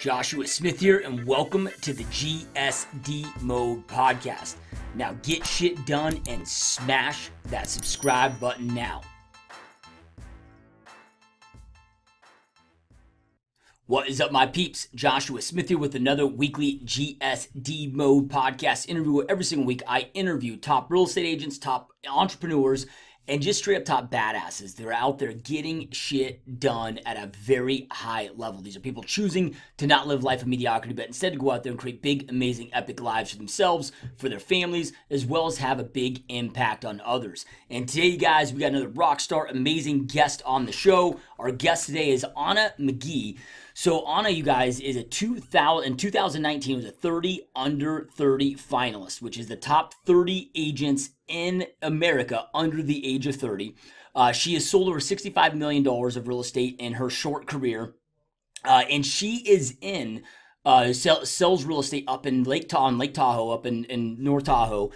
Joshua Smith here, and welcome to the GSD Mode Podcast. Now get shit done and smash that subscribe button now. What is up, my peeps? Joshua Smith here with another weekly GSD Mode Podcast interview. Every single week, I interview top real estate agents, top entrepreneurs, and just straight up top badasses that are out there getting shit done at a very high level. These are people choosing to not live life of mediocrity, but instead to go out there and create big, amazing, epic lives for themselves, for their families, as well as have a big impact on others. And today, you guys, we got another rock star, amazing guest on the show. Our guest today is McGee. So Anna, you guys, is in 2019 was a 30 under 30 finalist, which is the top 30 agents in America under the age of 30. She has sold over $65 million of real estate in her short career. And she is sells real estate up in Lake Tahoe, up in North Tahoe,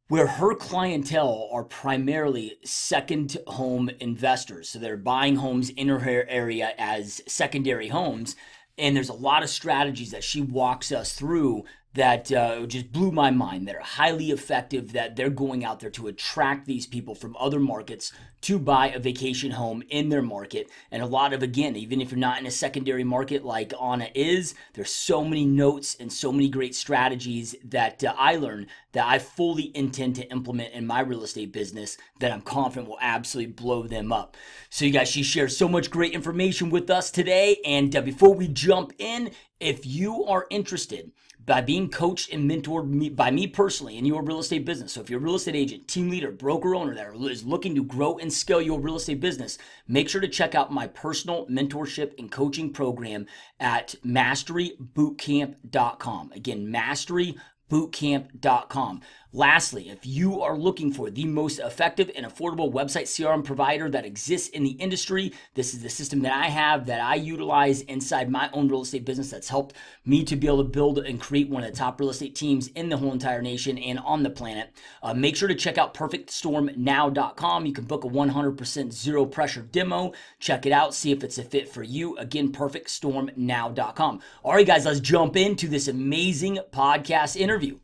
where her clientele are primarily second home investors. So they're buying homes in her area as secondary homes. And there's a lot of strategies that she walks us through that just blew my mind. They're highly effective, that they're going out there to attract these people from other markets to buy a vacation home in their market. And a lot of, again, even if you're not in a secondary market like Anna is, there's so many notes and so many great strategies that I learned that I fully intend to implement in my real estate business that I'm confident will absolutely blow them up. So you guys, she shares so much great information with us today. And before we jump in, if you are interested by being coached and mentored by me personally in your real estate business. So if you're a real estate agent, team leader, broker owner that is looking to grow and scale your real estate business, make sure to check out my personal mentorship and coaching program at masterybootcamp.com. Again, masterybootcamp.com. Lastly, if you are looking for the most effective and affordable website CRM provider that exists in the industry, this is the system that I have, that I utilize inside my own real estate business, that's helped me to be able to build and create one of the top real estate teams in the whole entire nation and on the planet. Make sure to check out perfectstormnow.com. You can book a 100% zero pressure demo. Check it out, see if it's a fit for you. Again, perfectstormnow.com. All right, guys, let's jump into this amazing podcast interview.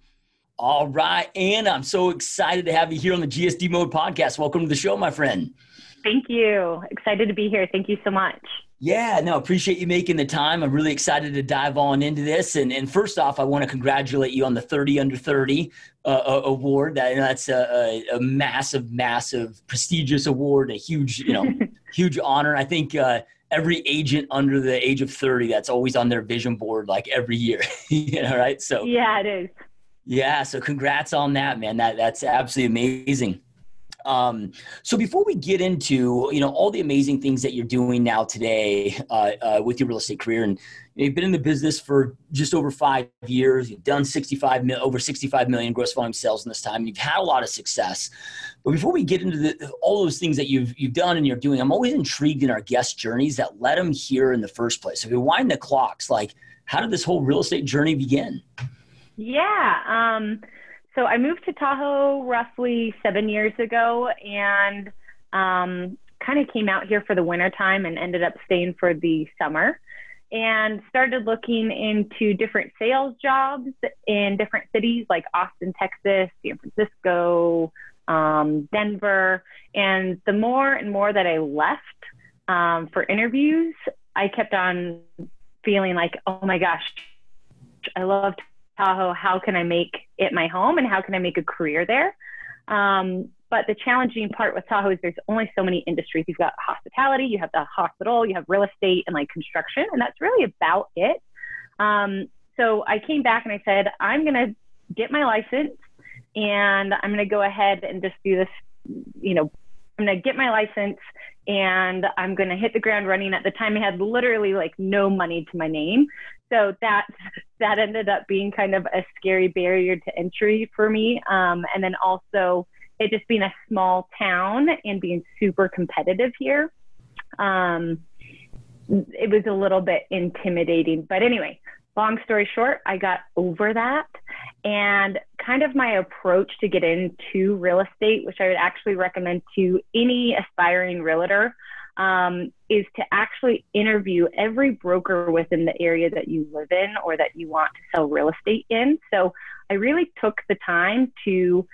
All right, Anna, I'm so excited to have you here on the GSD Mode Podcast. Welcome to the show, my friend. Thank you. Excited to be here. Thank you so much. Yeah, no, appreciate you making the time. I'm really excited to dive on into this. And first off, I want to congratulate you on the 30 under 30 award. That's a massive, massive, prestigious award, a huge, huge honor. I think every agent under the age of 30, that's always on their vision board, like every year, right? So yeah, it is. Yeah, so congrats on that, man. That's absolutely amazing. So before we get into, all the amazing things that you're doing now today with your real estate career, and you've been in the business for just over 5 years, you've done over 65 million gross volume sales in this time. You've had a lot of success. But before we get into all those things that you've done and you're doing, I'm always intrigued in our guest journeys that led them here in the first place. So if we wind the clocks, like, how did this whole real estate journey begin? Yeah. So I moved to Tahoe roughly 7 years ago, and kind of came out here for the wintertime and ended up staying for the summer, and started looking into different sales jobs in different cities like Austin, Texas, San Francisco, Denver. And the more and more that I left for interviews, I kept on feeling like, oh my gosh, I love Tahoe. How can I make it my home, and how can I make a career there? But the challenging part with Tahoe is there's only so many industries. You've got hospitality, you have the hospital, you have real estate, and like construction, and that's really about it. So I came back and I said, I'm going to get my license, and I'm going to go ahead and just do this, I'm going to get my license, and I'm going to hit the ground running. At the time, I had literally like no money to my name. So that ended up being kind of a scary barrier to entry for me. And then also it just being a small town and being super competitive here. It was a little bit intimidating, but anyway, long story short, I got over that. And kind of my approach to get into real estate, which I would actually recommend to any aspiring realtor, is to actually interview every broker within the area that you live in or that you want to sell real estate in. So I really took the time to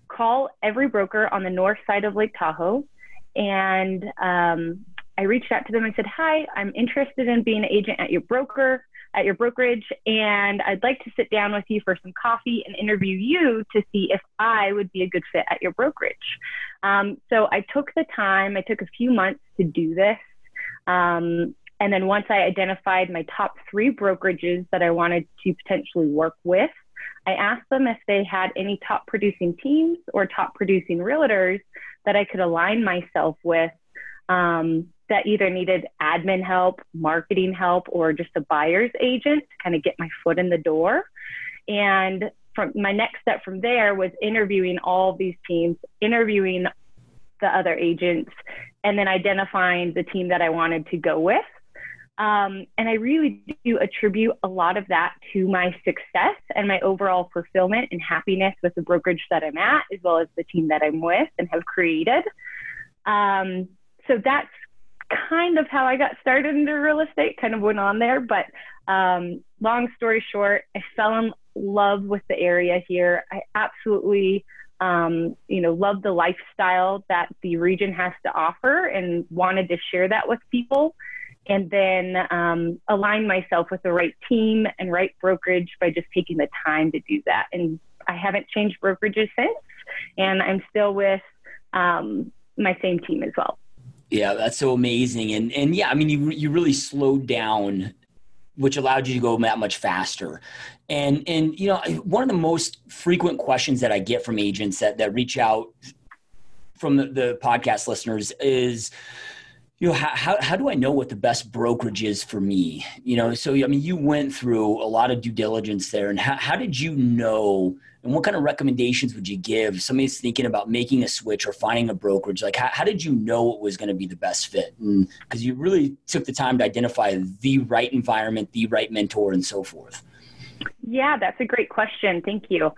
call every broker on the north side of Lake Tahoe. And I reached out to them and said, hi, I'm interested in being an agent at your brokerage, and I'd like to sit down with you for some coffee and interview you to see if I would be a good fit at your brokerage. So I took the time, I took a few months to do this. And then once I identified my top 3 brokerages that I wanted to potentially work with, I asked them if they had any top producing teams or top producing realtors that I could align myself with, that either needed admin help, marketing help, or just a buyer's agent to kind of get my foot in the door. And from my next step from there was interviewing all of these teams, interviewing the other agents, and then identifying the team that I wanted to go with. And I really do attribute a lot of that to my success and my overall fulfillment and happiness with the brokerage that I'm at, as well as the team that I'm with and have created. So that's kind of how I got started into real estate, kind of went on there. But long story short, I fell in love with the area here. I absolutely, love the lifestyle that the region has to offer and wanted to share that with people. And then align myself with the right team and right brokerage by just taking the time to do that. And I haven't changed brokerages since, and I'm still with my same team as well. Yeah, that's so amazing. And yeah, I mean, you really slowed down, which allowed you to go that much faster. And one of the most frequent questions that I get from agents that reach out from the podcast listeners is, how do I know what the best brokerage is for me? So, I mean, you went through a lot of due diligence there, and how did you know, and what kind of recommendations would you give somebody's thinking about making a switch or finding a brokerage? Like, how did you know it was going to be the best fit? Because you really took the time to identify the right environment, the right mentor, and so forth. Yeah, that's a great question. Thank you.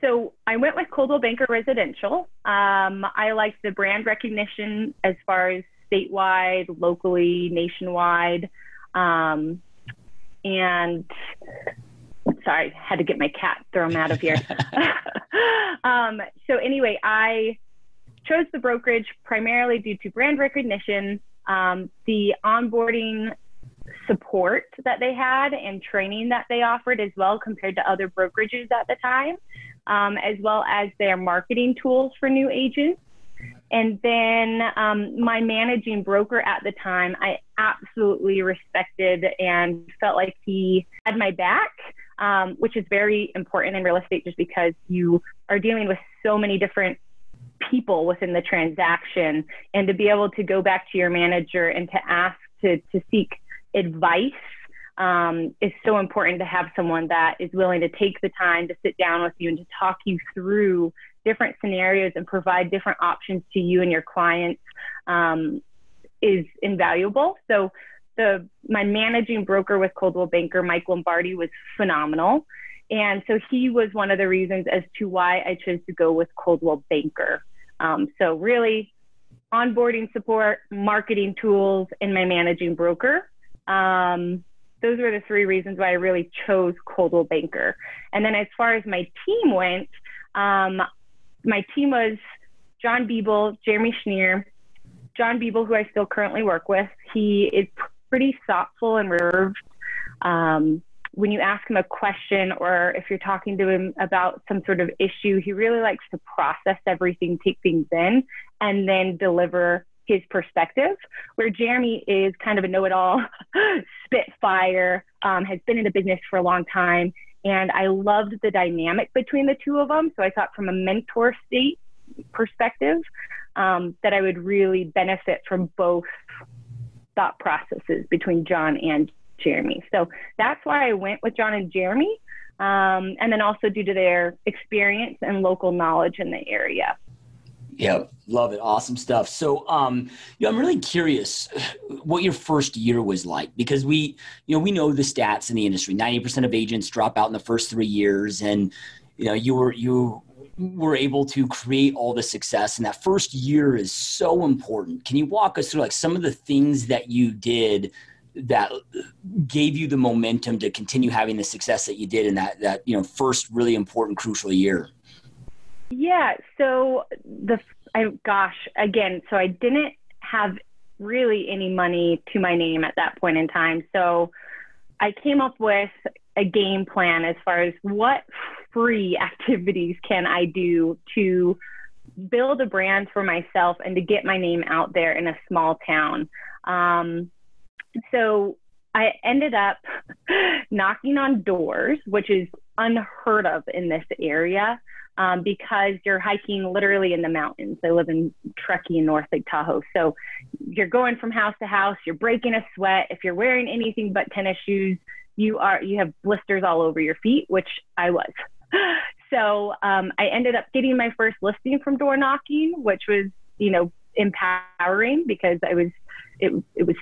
So I went with Coldwell Banker Residential. I liked the brand recognition as far as statewide, locally, nationwide. And sorry, had to get my cat, throw him out of here. So anyway, I chose the brokerage primarily due to brand recognition, the onboarding support that they had and training that they offered as well compared to other brokerages at the time. As well as their marketing tools for new agents. And then my managing broker at the time, I absolutely respected and felt like he had my back, which is very important in real estate just because you are dealing with so many different people within the transaction. And to be able to go back to your manager and to ask to seek advice is so important, to have someone that is willing to take the time to sit down with you and to talk you through different scenarios and provide different options to you and your clients is invaluable. So my managing broker with Coldwell Banker, Mike Lombardi, was phenomenal. And so he was one of the reasons as to why I chose to go with Coldwell Banker. So really onboarding support, marketing tools, and my managing broker. Those were the 3 reasons why I really chose Coldwell Banker. And then as far as my team went, my team was John Biebel, Jeremy Schneer. John Biebel, who I still currently work with, he is pretty thoughtful and reserved. When you ask him a question or if you're talking to him about some sort of issue, he really likes to process everything, take things in, and then deliver his perspective, where Jeremy is kind of a know-it-all, spitfire, has been in the business for a long time. And I loved the dynamic between the two of them. So I thought from a mentor state perspective, that I would really benefit from both thought processes between John and Jeremy. So that's why I went with John and Jeremy. And then also due to their experience and local knowledge in the area. Yeah, love it. Awesome stuff. So, I'm really curious what your first year was like, because we know the stats in the industry. 90% of agents drop out in the first 3 years, and you were able to create all the success, and that first year is so important. Can you walk us through like some of the things that you did that gave you the momentum to continue having the success that you did in that first really important, crucial year? Yeah. So so I didn't have really any money to my name at that point in time. So I came up with a game plan as far as what free activities can I do to build a brand for myself and to get my name out there in a small town. So I ended up knocking on doors, which is unheard of in this area, because you're hiking literally in the mountains. I live in Truckee in North Lake Tahoe. So you're going from house to house, you're breaking a sweat. If you're wearing anything but tennis shoes, you have blisters all over your feet, which I was. So I ended up getting my first listing from door knocking, which was, empowering because it was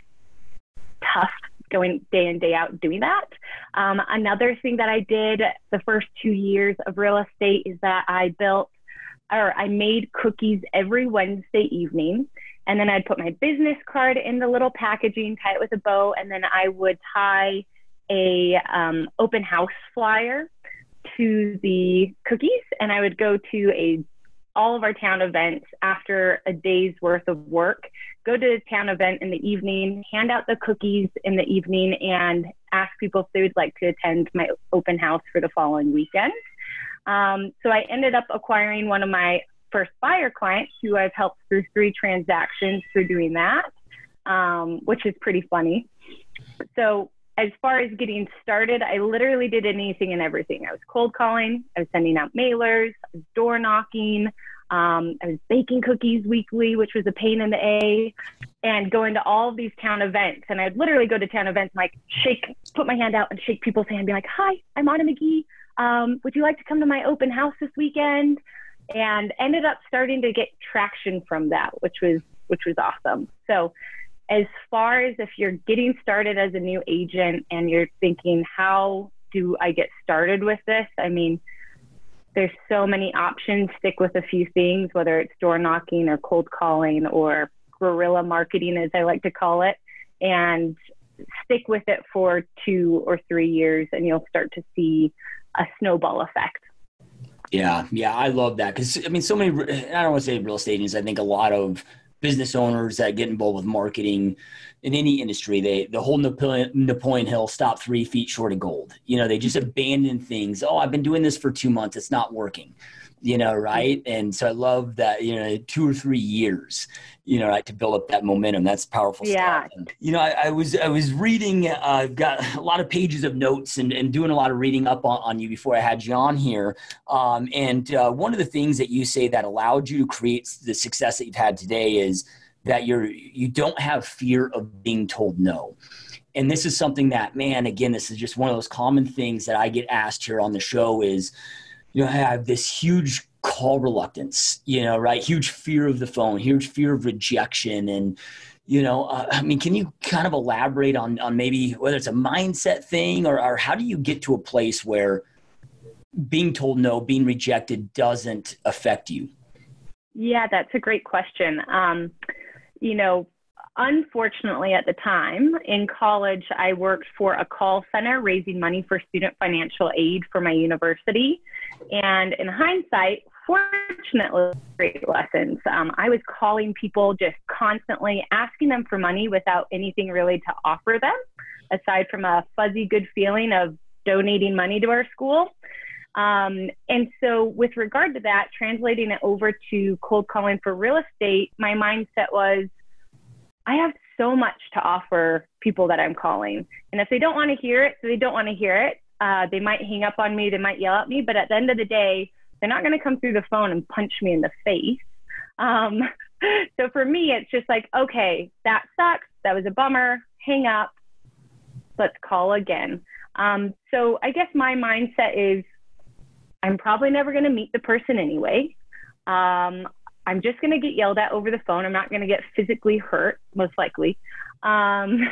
tough going day in, day out doing that. Another thing that I did the first 2 years of real estate is that I made cookies every Wednesday evening. And then I'd put my business card in the little packaging, tie it with a bow, and then I would tie a open house flyer to the cookies, and I would go to all of our town events after a day's worth of work, go to the town event in the evening, hand out the cookies in the evening, and ask people if they would like to attend my open house for the following weekend. So I ended up acquiring one of my first buyer clients who I've helped through 3 transactions through doing that, which is pretty funny. So as far as getting started, I literally did anything and everything. I was cold calling, I was sending out mailers, I was door knocking, I was baking cookies weekly, which was a pain in the A, and going to all of these town events. And I'd literally go to town events and put my hand out and shake people's hand, be like, "Hi, I'm Anna McGee. Would you like to come to my open house this weekend?" And ended up starting to get traction from that, which was awesome. So as far as if you're getting started as a new agent and you're thinking, how do I get started with this? I mean, there's so many options. Stick with a few things, whether it's door knocking or cold calling or guerrilla marketing, as I like to call it, and stick with it for 2 or 3 years, and you'll start to see a snowball effect. Yeah, I love that because, I mean, so many, I don't want to say real estate agents, I think a lot of business owners that get involved with marketing in any industry, the whole Napoleon Hill, stop 3 feet short of gold. They just abandon things. Oh, I've been doing this for 2 months. It's not working, right? And so I love that, 2 or 3 years, right, to build up that momentum. That's powerful stuff. And, I was reading, got a lot of pages of notes and doing a lot of reading up on you before I had you on here. And one of the things that you say that allowed you to create the success that you've had today is that you don't have fear of being told no. And this is something that, man, again, this is just one of those common things that I get asked here on the show is, I have this huge call reluctance, right? Huge fear of the phone, huge fear of rejection. And, I mean, can you kind of elaborate on maybe whether it's a mindset thing or how do you get to a place where being told no, being rejected doesn't affect you? Yeah, that's a great question. Unfortunately, at the time in college, I worked for a call center raising money for student financial aid for my university. And in hindsight, fortunately, great lessons. I was calling people just constantly, asking them for money without anything really to offer them, aside from a fuzzy good feeling of donating money to our school. And so with regard to that, translating it over to cold calling for real estate, my mindset was, I have so much to offer people that I'm calling. And if they don't want to hear it, they don't want to hear it. They might hang up on me, they might yell at me, but at the end of the day, they're not going to come through the phone and punch me in the face. So for me, it's just like, okay, that sucks. That was a bummer. Hang up. Let's call again. So I guess my mindset is, I'm probably never going to meet the person anyway. I'm just going to get yelled at over the phone. I'm not going to get physically hurt, most likely. And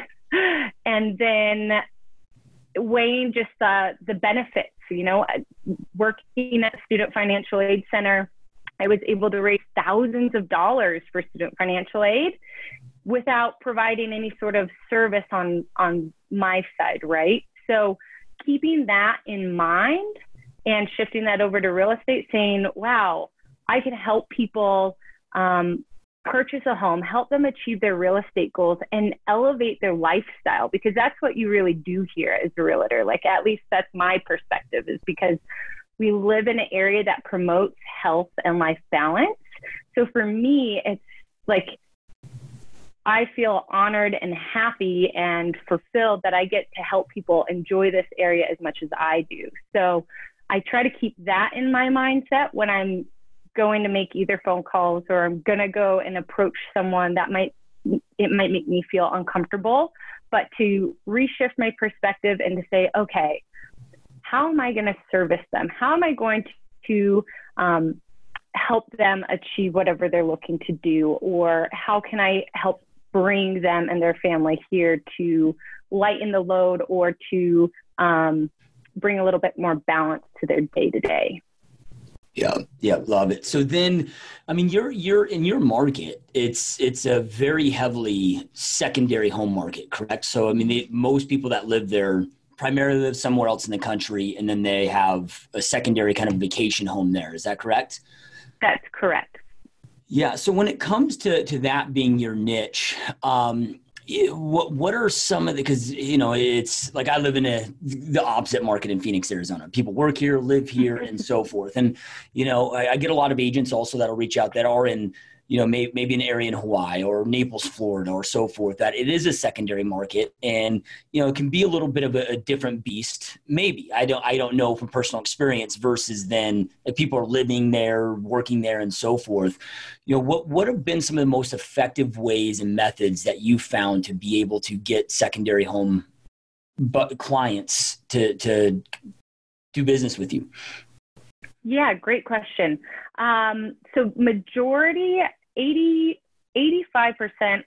then weighing just the benefits Working at Student Financial Aid Center, I was able to raise thousands of dollars for student financial aid without providing any sort of service on my side, right? So keeping that in mind and shifting that over to real estate, saying, wow, I can help people purchase a home, help them achieve their real estate goals, and elevate their lifestyle, because that's what you really do here as a realtor. Like, at least that's my perspective, is because we live in an area that promotes health and life balance. So for me, it's like, I feel honored and happy and fulfilled that I get to help people enjoy this area as much as I do. So I try to keep that in my mindset when I'm going to make either phone calls, or I'm going to go and approach someone that might make me feel uncomfortable, but to reshift my perspective and to say, okay, how am I going to service them? How am I going to help them achieve whatever they're looking to do? Or how can I help bring them and their family here to lighten the load, or to bring a little bit more balance to their day-to-day? Yeah, love it. So then, I mean, you're in your market, it's a very heavily secondary home market, correct? So, I mean, most people that live there primarily live somewhere else in the country, and then they have a secondary kind of vacation home there. Is that correct? That's correct. Yeah. So when it comes to that being your niche, what are some of the, because, it's like, I live in the opposite market in Phoenix, Arizona. People work here, live here, and so forth. And, I get a lot of agents also that'll reach out that are in, maybe an area in Hawaii or Naples, Florida, or so forth, that it is a secondary market, and, it can be a little bit of a different beast. Maybe, I don't know from personal experience, versus then if people are living there, working there, and so forth. What have been some of the most effective ways and methods that you found to be able to get secondary home clients to do business with you? Yeah, great question. So majority, 85%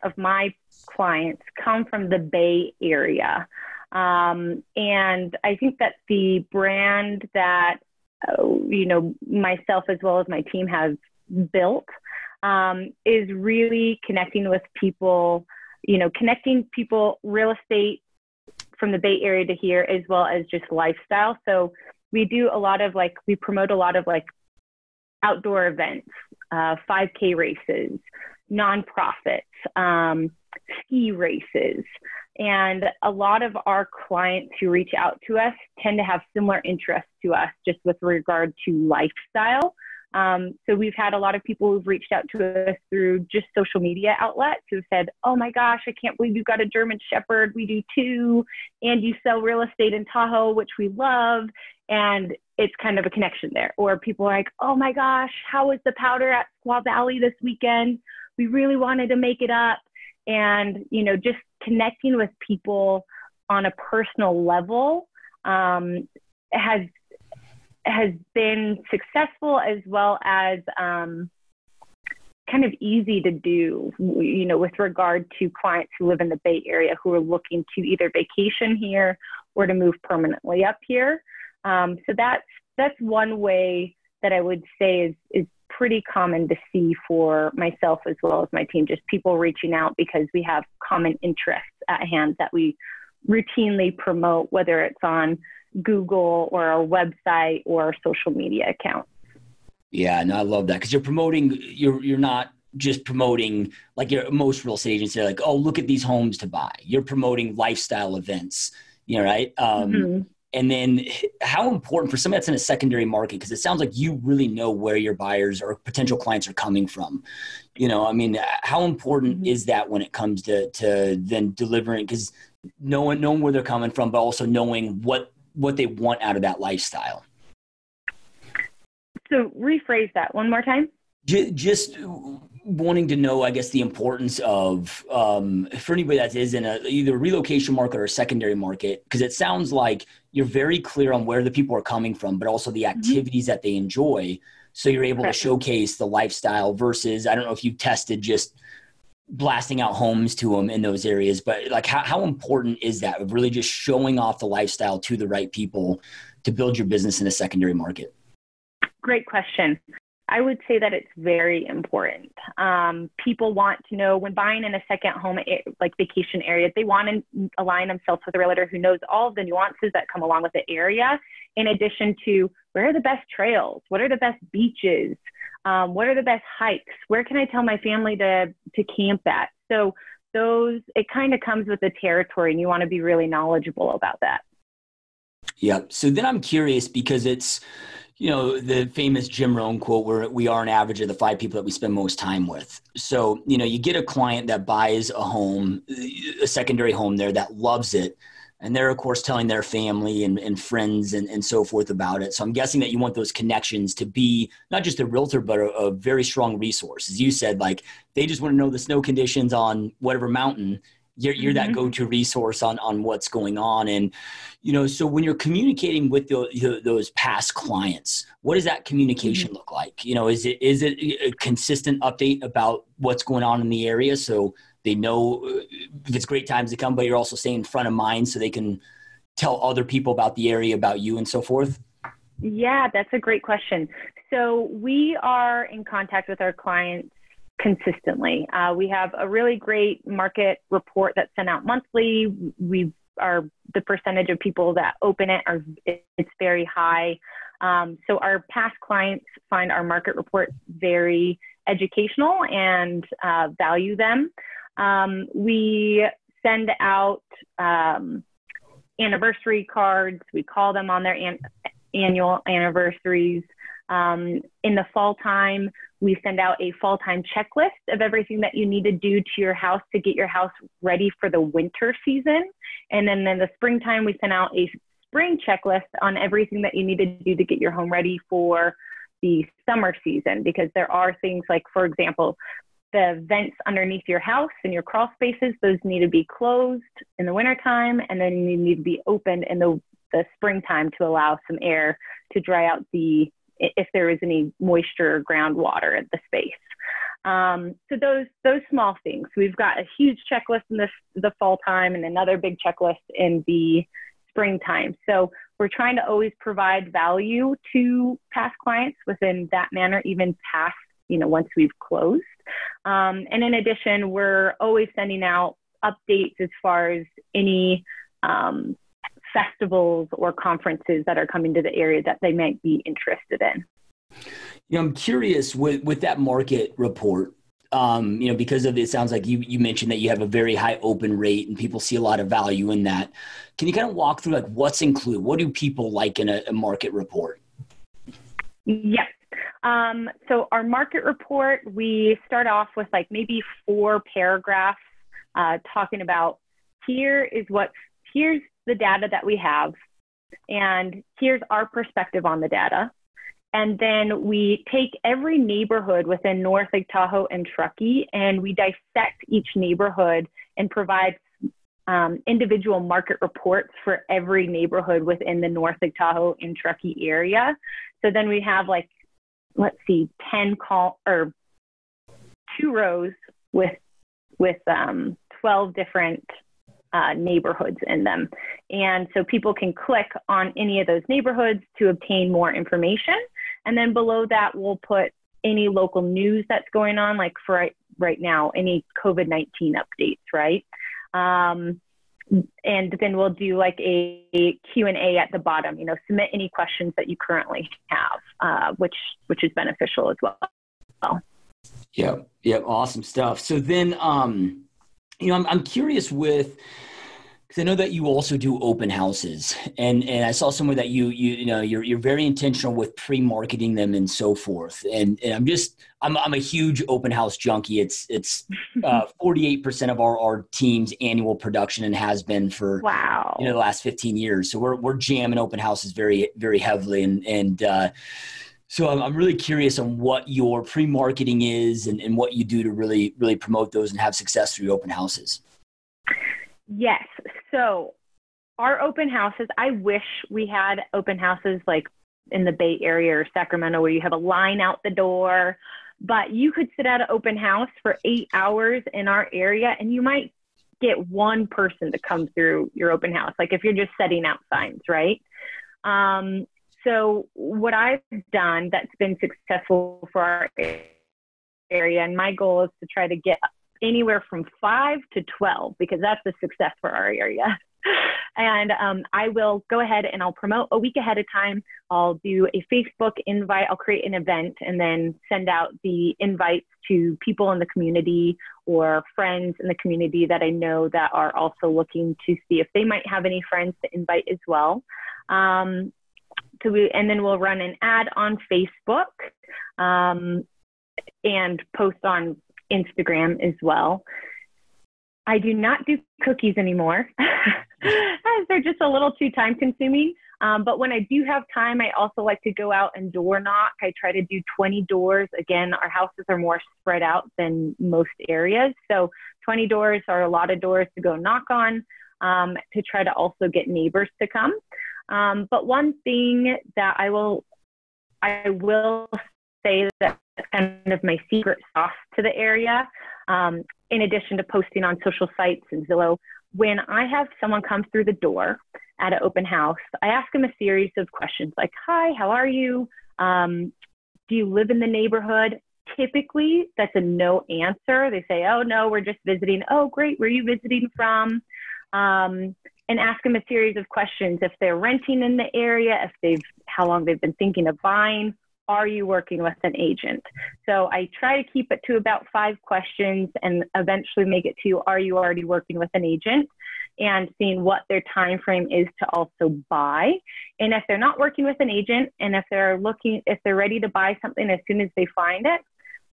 of my clients come from the Bay Area. And I think that the brand that, myself as well as my team has built is really connecting with people, connecting people, real estate from the Bay Area to here, as well as just lifestyle. So we do a lot of we promote a lot of outdoor events, 5K races, nonprofits, ski races. And a lot of our clients who reach out to us tend to have similar interests to us, just with regard to lifestyle. So we've had a lot of people who've reached out to us through just social media outlets who've said, oh my gosh, I can't believe you've got a German Shepherd. We do too. And you sell real estate in Tahoe, which we love. And it's kind of a connection there. Or people are like, oh my gosh, how was the powder at Squaw Valley this weekend? We really wanted to make it up. And, just connecting with people on a personal level has been successful, as well as kind of easy to do, with regard to clients who live in the Bay Area who are looking to either vacation here or to move permanently up here. So that's one way that I would say is pretty common to see for myself as well as my team, just people reaching out because we have common interests at hand that we routinely promote, whether it's on Google or our website or our social media accounts. Yeah, and I love that, because you're not just promoting like most real estate agents. They're like, oh, look at these homes to buy. You're promoting lifestyle events, right? And then how important for somebody that's in a secondary market, because it sounds like you really know where your buyers or potential clients are coming from. How important is that when it comes to then delivering, because knowing where they're coming from, but also knowing what they want out of that lifestyle? So rephrase that one more time. Just wanting to know, I guess, the importance of, for anybody that is in either a relocation market or a secondary market, because it sounds like you're very clear on where the people are coming from, but also the activities that they enjoy. So you're able to showcase the lifestyle versus, I don't know if you've tested just blasting out homes to them in those areas, but like how important is that of really just showing off the lifestyle to the right people to build your business in a secondary market? Great question. I would say that it's very important. People want to know when buying in a second home, like vacation areas, they want to align themselves with a realtor who knows all of the nuances that come along with the area, in addition to where are the best trails, what are the best beaches, what are the best hikes, where can I tell my family to camp at? So it kind of comes with the territory, and you want to be really knowledgeable about that. Yeah. So then I'm curious, because it's, the famous Jim Rohn quote where we are an average of the 5 people that we spend most time with. So, you get a client that buys a home, a secondary home there, that loves it. And they're, of course, telling their family and friends and so forth about it. So I'm guessing that you want those connections to be not just a realtor, but a very strong resource. As you said, like they just want to know the snow conditions on whatever mountain. You're that go-to resource on what's going on. And, so when you're communicating with those past clients, what does that communication look like? Is it a consistent update about what's going on in the area, so they know if it's great times to come, but you're also staying in front of mind so they can tell other people about the area, about you, and so forth? Yeah, that's a great question. So we are in contact with our clients consistently. We have a really great market report that's sent out monthly. The percentage of people that open it's very high. So our past clients find our market report very educational and value them. We send out anniversary cards. We call them on their annual anniversaries. In the fall time, we send out a fall time checklist of everything that you need to do to your house to get your house ready for the winter season. And then in the springtime, we send out a spring checklist on everything that you need to do to get your home ready for the summer season, because there are things like, for example, the vents underneath your house and your crawl spaces, those need to be closed in the wintertime, and then you need to be opened in the springtime to allow some air to dry out if there is any moisture or groundwater at the space. So those small things. We've got a huge checklist in the fall time and another big checklist in the springtime. So we're trying to always provide value to past clients within that manner, even past, once we've closed. And in addition, we're always sending out updates as far as any festivals or conferences that are coming to the area that they might be interested in. I'm curious with that market report, because of it sounds like you mentioned that you have a very high open rate and people see a lot of value in that. Can you kind of walk through like what's included? What do people like in a market report? Yes. So our market report, we start off with like maybe 4 paragraphs talking about here's the data that we have, and here's our perspective on the data. And then we take every neighborhood within North Lake Tahoe and Truckee, and we dissect each neighborhood and provide individual market reports for every neighborhood within the North Lake Tahoe and Truckee area. So then we have 2 rows with 12 different neighborhoods in them. And so people can click on any of those neighborhoods to obtain more information. And then below that, we'll put any local news that's going on, like for right now, any COVID-19 updates, right? And then we'll do like a Q&A at the bottom, submit any questions that you currently have, which is beneficial as well. Yeah. Awesome stuff. So then, I'm curious because I know that you also do open houses, and I saw somewhere that you're very intentional with pre-marketing them and so forth. And I'm a huge open house junkie. It's 48% of our team's annual production, and has been for the last 15 years. So we're jamming open houses very, very heavily, and so I'm really curious on what your pre-marketing is and what you do to really, really promote those and have success through open houses. Yes. So our open houses, I wish we had open houses like in the Bay Area or Sacramento where you have a line out the door, but you could sit at an open house for 8 hours in our area and you might get one person to come through your open house. Like if you're just setting out signs, right? So what I've done that's been successful for our area, and my goal is to try to get anywhere from 5 to 12, because that's the success for our area. And I will go ahead and I'll promote a week ahead of time. I'll do a Facebook invite. I'll create an event and then send out the invites to people in the community or friends in the community that I know that are also looking to see if they might have any friends to invite as well. And then we'll run an ad on Facebook and post on Instagram as well. I do not do cookies anymore as they're just a little too time consuming. But when I do have time, I also like to go out and door knock. I try to do 20 doors. Again, our houses are more spread out than most areas. So 20 doors are a lot of doors to go knock on to try to also get neighbors to come. But one thing that I will say that's kind of my secret sauce to the area, in addition to posting on social sites and Zillow, when I have someone come through the door at an open house, I ask them a series of questions like, hi, how are you? Do you live in the neighborhood? Typically, that's a no answer. They say, oh, no, we're just visiting. Oh, great. Where are you visiting from? And ask them a series of questions. If they're renting in the area, how long they've been thinking of buying. Are you working with an agent? So I try to keep it to about 5 questions and eventually make it to, are you already working with an agent? And seeing what their time frame is to also buy. And if they're not working with an agent and if they're ready to buy something as soon as they find it,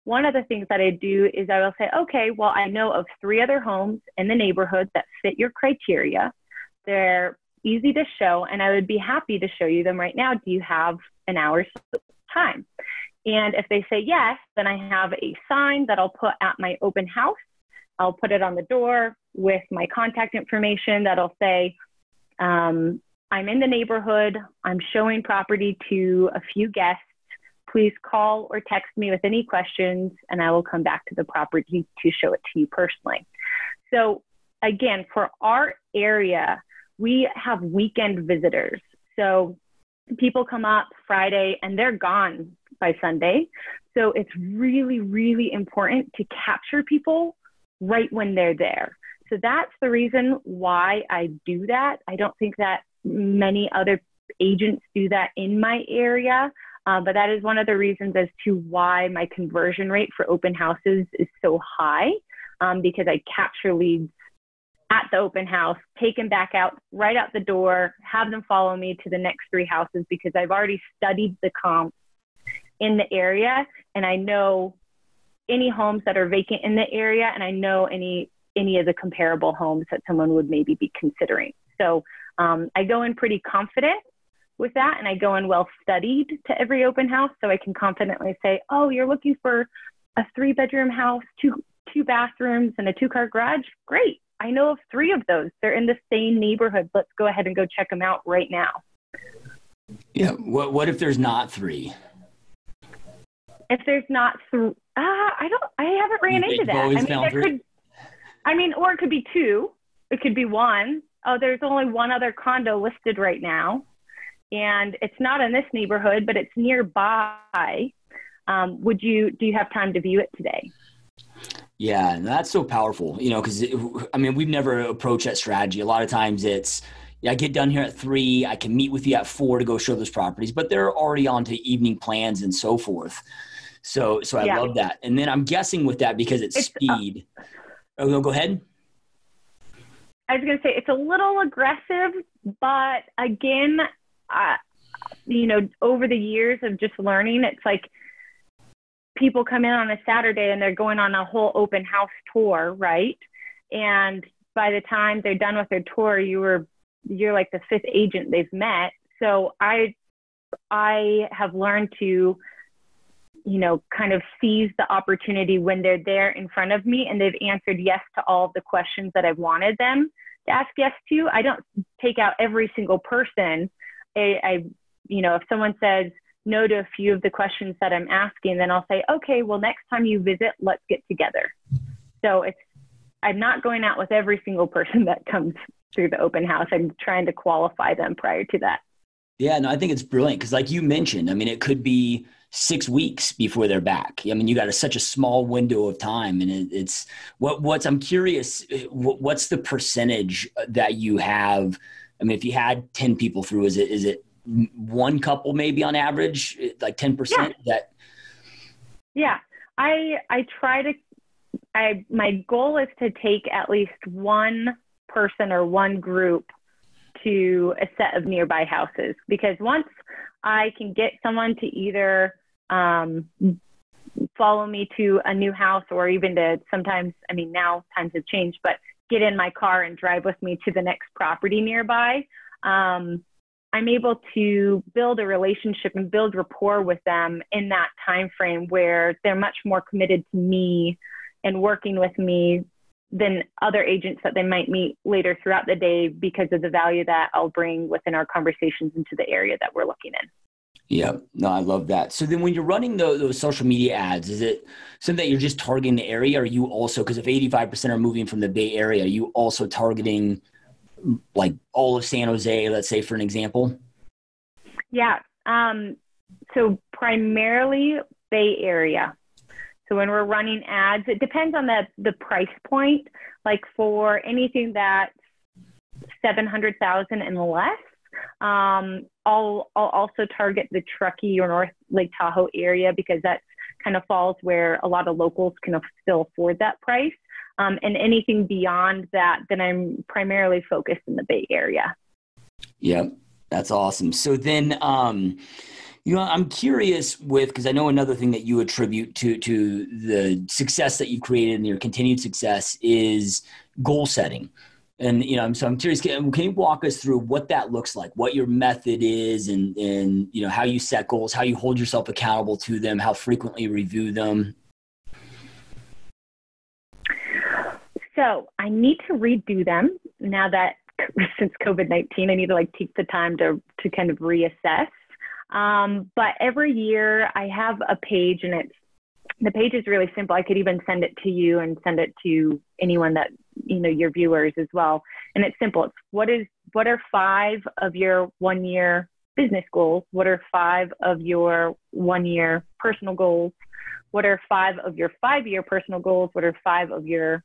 one of the things that I do is I will say, okay, well, I know of 3 other homes in the neighborhood that fit your criteria. They're easy to show, and I would be happy to show you them right now. Do you have an hour's time? And if they say yes, then I have a sign that I'll put at my open house. I'll put it on the door with my contact information that'll say, I'm in the neighborhood. I'm showing property to a few guests. Please call or text me with any questions, and I will come back to the property to show it to you personally. So again, for our area, we have weekend visitors. So people come up Friday and they're gone by Sunday. So it's really, really important to capture people right when they're there. So that's the reason why I do that. I don't think that many other agents do that in my area, but that is one of the reasons as to why my conversion rate for open houses is so high, because I capture leads at the open house, take them back out, right out the door, have them follow me to the next 3 houses because I've already studied the comps in the area and I know any homes that are vacant in the area and I know any of the comparable homes that someone would maybe be considering. So I go in pretty confident with that and I go in well studied to every open house so I can confidently say, oh, you're looking for a 3-bedroom house, two bathrooms and a 2-car garage? Great. I know of 3 of those. They're in the same neighborhood. Let's go ahead and go check them out right now. Yeah. What if there's not 3? If there's not 3, I haven't ran into that. Or it could be 2. It could be 1. Oh, there's only 1 other condo listed right now. And it's not in this neighborhood, but it's nearby. Do you have time to view it today? Yeah, and that's so powerful, because we've never approached that strategy. A lot of times I get done here at 3, I can meet with you at 4 to go show those properties, but they're already on to evening plans and so forth. So I love that. And then I'm guessing with that, because it's speed. Go ahead. I was going to say it's a little aggressive, but again, over the years of just learning, it's like, people come in on a Saturday and they're going on a whole open house tour, right? And by the time they're done with their tour, you're like the 5th agent they've met. So I have learned to, kind of seize the opportunity when they're there in front of me and they've answered yes to all of the questions that I've wanted them to ask yes to. I don't take out every single person. If someone says, no to a few of the questions that I'm asking, then I'll say, okay, well, next time you visit, let's get together. So I'm not going out with every single person that comes through the open house. I'm trying to qualify them prior to that. Yeah, no, I think it's brilliant because like you mentioned, I mean, it could be 6 weeks before they're back. I mean, you got such a small window of time, and I'm curious, what's the percentage that you have? I mean, if you had 10 people through, is it one couple maybe on average, like 10%? Yeah. I try to, my goal is to take at least one person or one group to a set of nearby houses, because once I can get someone to either follow me to a new house, or even to sometimes, I mean, now times have changed, but get in my car and drive with me to the next property nearby, I'm able to build a relationship and build rapport with them in that time frame where they're much more committed to me and working with me than other agents that they might meet later throughout the day, because of the value that I'll bring within our conversations into the area that we're looking in. Yeah, no, I love that. So then when you're running those social media ads, is it something that you're just targeting the area? Or are you also, because if 85% are moving from the Bay Area, are you also targeting like all of San Jose, let's say, for an example? Yeah. So primarily Bay Area. So when we're running ads, it depends on the price point. Like for anything that's $700,000 and less, I'll also target the Truckee or North Lake Tahoe area, because that kind of falls where a lot of locals can still afford that price. And anything beyond that, then I'm primarily focused in the Bay Area. Yeah, that's awesome. So then, I'm curious because I know another thing that you attribute to the success that you've created and your continued success is goal setting. And, so I'm curious, can you walk us through what that looks like, what your method is, and how you set goals, how you hold yourself accountable to them, how frequently you review them? So I need to redo them now that since COVID-19, I need to take the time to kind of reassess. But every year I have a page, and the page is really simple. I could even send it to you and send it to anyone that, your viewers as well. And it's simple. It's what are 5 of your 1 year business goals? What are 5 of your 1 year personal goals? What are 5 of your 5-year personal goals? What are 5 of your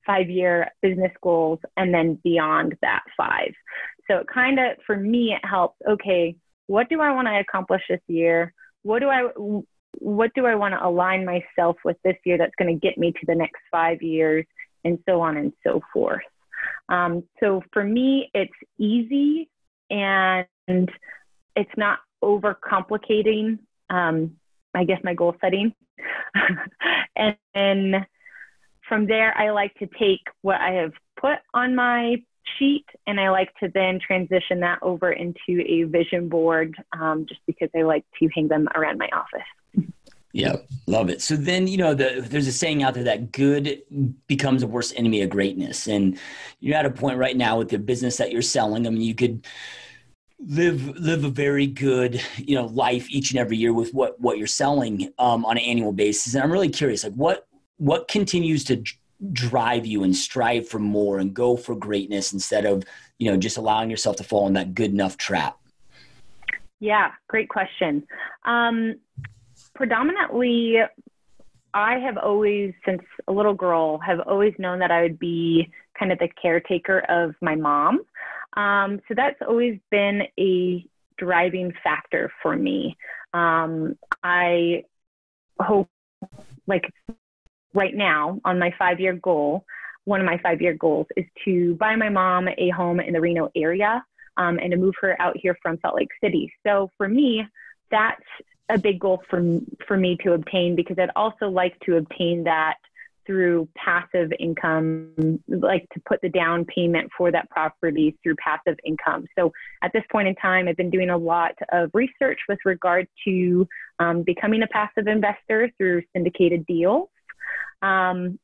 5-year business goals? And then beyond that 5. So it kind of, for me, it helps. Okay, what do I want to accomplish this year? What do I want to align myself with this year that's going to get me to the next 5 years, and so on and so forth. So for me, it's easy and it's not overcomplicating, I guess, my goal setting. And then from there, I like to take what I have put on my sheet, and I like to then transition that over into a vision board, just because I like to hang them around my office. Yeah, love it. So then, there's a saying out there that good becomes a worst enemy of greatness. And you're at a point right now with the business that you're selling. I mean, you could live a very good, life each and every year with what you're selling on an annual basis. And I'm really curious, what continues to drive you and strive for more and go for greatness instead of, just allowing yourself to fall in that good enough trap? Yeah, great question. Predominantly, I have always, since a little girl, have always known that I would be kind of the caretaker of my mom. So that's always been a driving factor for me. I hope, right now on my 5-year goal, one of my 5-year goals is to buy my mom a home in the Reno area, and to move her out here from Salt Lake City. So for me, that's a big goal for me to obtain, because I'd also like to obtain that through passive income, like to put the down payment for that property through passive income. So at this point in time, I've been doing a lot of research with regard to becoming a passive investor through syndicated deals. So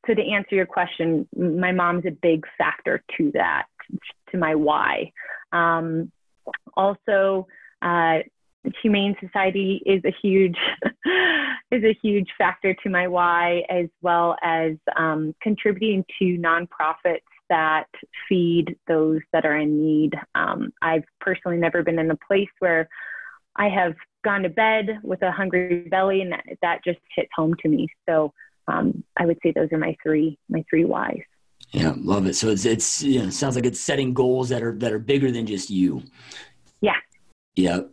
to answer your question, my mom's a big factor to that, to my why. Also, Humane Society is a huge is a huge factor to my why, as well as contributing to nonprofits that feed those that are in need. I've personally never been in a place where I have gone to bed with a hungry belly, and that just hits home to me. So I would say those are my three whys. Yeah, love it. So it's it sounds like it's setting goals that are bigger than just you. Yeah. Yep.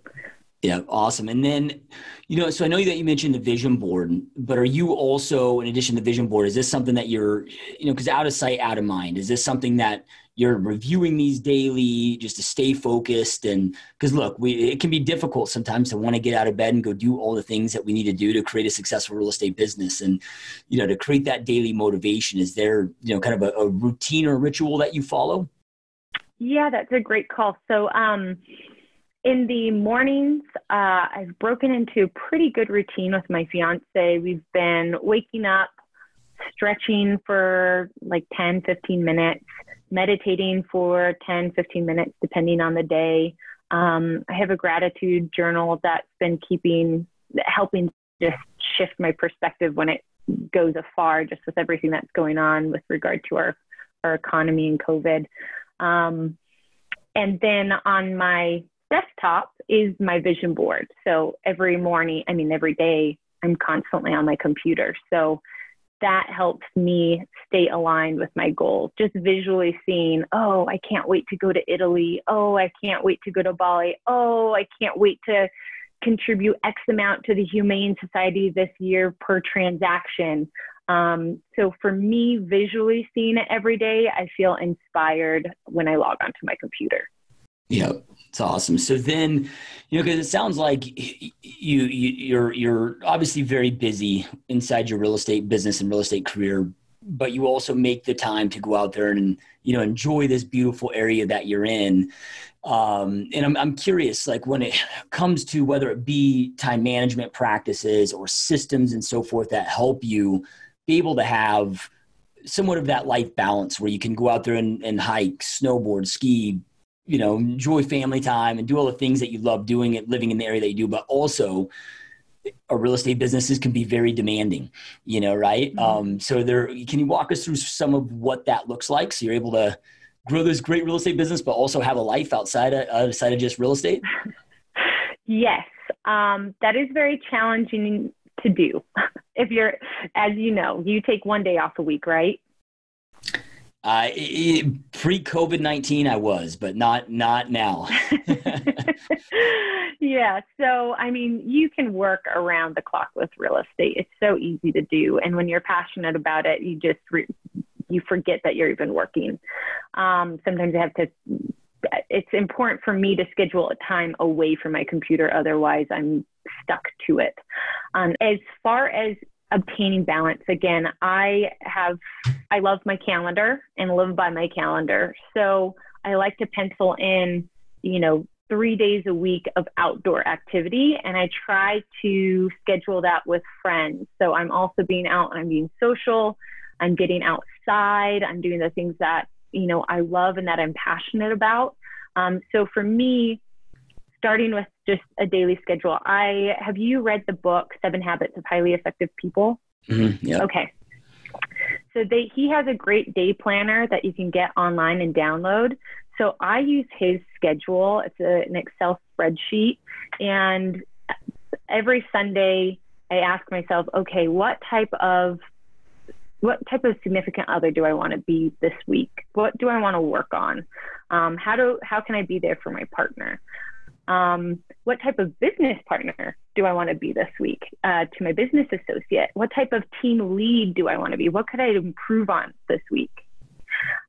Yeah, awesome. And then, so I know that you mentioned the vision board, but are you also, in addition to the vision board, is this something that you're, because out of sight, out of mind, is this something that you're reviewing these daily just to stay focused? And because look, it can be difficult sometimes to want to get out of bed and go do all the things that we need to do to create a successful real estate business. And, to create that daily motivation, is there, kind of a routine or ritual that you follow? Yeah, that's a great call. So, in the mornings, I've broken into a pretty good routine with my fiance. We've been waking up, stretching for like 10, 15 minutes, meditating for 10, 15 minutes, depending on the day. I have a gratitude journal that's been helping just shift my perspective when it goes afar, just with everything that's going on with regard to our economy and COVID. And then on my desktop is my vision board. So every day, I'm constantly on my computer. So that helps me stay aligned with my goals. Just visually seeing, oh, I can't wait to go to Italy. Oh, I can't wait to go to Bali. Oh, I can't wait to contribute X amount to the Humane Society this year per transaction. So for me, visually seeing it every day, I feel inspired when I log onto my computer. Yeah, it's awesome. So then, because it sounds like you're obviously very busy inside your real estate business and real estate career, but you also make the time to go out there and enjoy this beautiful area that you're in. And I'm curious, like when it comes to whether it be time management practices or systems and so forth that help you be able to have somewhat of that life balance where you can go out there and hike, snowboard, ski, enjoy family time and do all the things that you love doing and living in the area that you do, but also our real estate businesses can be very demanding, right? Mm-hmm. So can you walk us through some of what that looks like? So you're able to grow this great real estate business, but also have a life outside of just real estate? Yes. That is very challenging to do. If you're, as you take one day off a week, right? Pre-COVID-19 I was, but not now. Yeah. So, you can work around the clock with real estate. It's so easy to do. And when you're passionate about it, you just, you forget that you're even working. Sometimes it's important for me to schedule a time away from my computer. Otherwise I'm stuck to it. As far as obtaining balance, again, I love my calendar and live by my calendar. So I like to pencil in, 3 days a week of outdoor activity. And I try to schedule that with friends. So I'm also being out and I'm being social. I'm getting outside. I'm doing the things that, I love and that I'm passionate about. So for me, starting with just a daily schedule, have you read the book, 7 Habits of Highly Effective People? Mm-hmm, yeah. Okay. So he has a great day planner that you can get online and download. So I use his schedule. It's an Excel spreadsheet. And every Sunday I ask myself, okay, what type of significant other do I want to be this week? What do I want to work on? How can I be there for my partner? What type of business partner do I want to be this week to my business associate? What type of team lead do I want to be? What could I improve on this week?